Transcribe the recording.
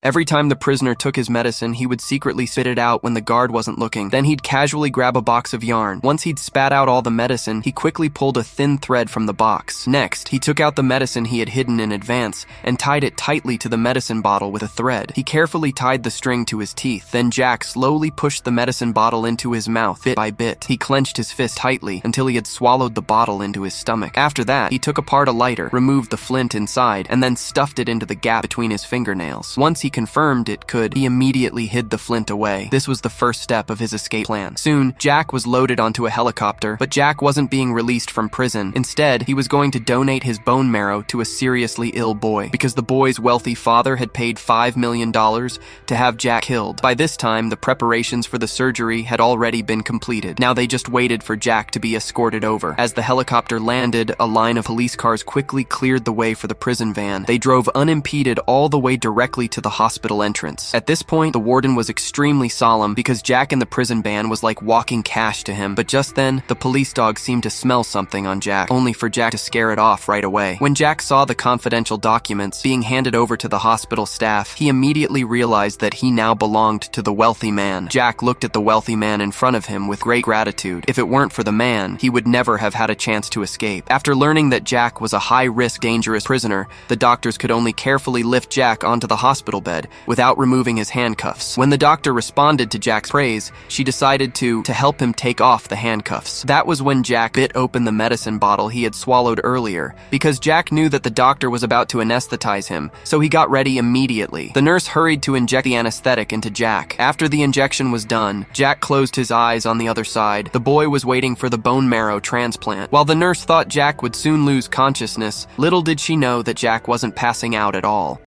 Every time the prisoner took his medicine, he would secretly spit it out when the guard wasn't looking. Then he'd casually grab a box of yarn. Once he'd spat out all the medicine, he quickly pulled a thin thread from the box. Next, he took out the medicine he had hidden in advance and tied it tightly to the medicine bottle with a thread. He carefully tied the string to his teeth. Then Jack slowly pushed the medicine bottle into his mouth, bit by bit. He clenched his fist tightly until he had swallowed the bottle into his stomach. After that, he took apart a lighter, removed the flint inside, and then stuffed it into the gap between his fingernails. Once he confirmed it could, he immediately hid the flint away. This was the first step of his escape plan. Soon, Jack was loaded onto a helicopter, but Jack wasn't being released from prison. Instead, he was going to donate his bone marrow to a seriously ill boy, because the boy's wealthy father had paid $5 million to have Jack killed. By this time, the preparations for the surgery had already been completed. Now they just waited for Jack to be escorted over. As the helicopter landed, a line of police cars quickly cleared the way for the prison van. They drove unimpeded all the way directly to the hospital entrance. At this point, the warden was extremely solemn because Jack in the prison van was like walking cash to him. But just then, the police dog seemed to smell something on Jack, only for Jack to scare it off right away. When Jack saw the confidential documents being handed over to the hospital staff, he immediately realized that he now belonged to the wealthy man. Jack looked at the wealthy man in front of him with great gratitude. If it weren't for the man, he would never have had a chance to escape. After learning that Jack was a high-risk, dangerous prisoner, the doctors could only carefully lift Jack onto the hospital bed without removing his handcuffs. When the doctor responded to Jack's praise, she decided to help him take off the handcuffs. That was when Jack bit open the medicine bottle he had swallowed earlier, because Jack knew that the doctor was about to anesthetize him, so he got ready immediately. The nurse hurried to inject the anesthetic into Jack. After the injection was done, Jack closed his eyes on the other side. The boy was waiting for the bone marrow transplant. While the nurse thought Jack would soon lose consciousness, little did she know that Jack wasn't passing out at all.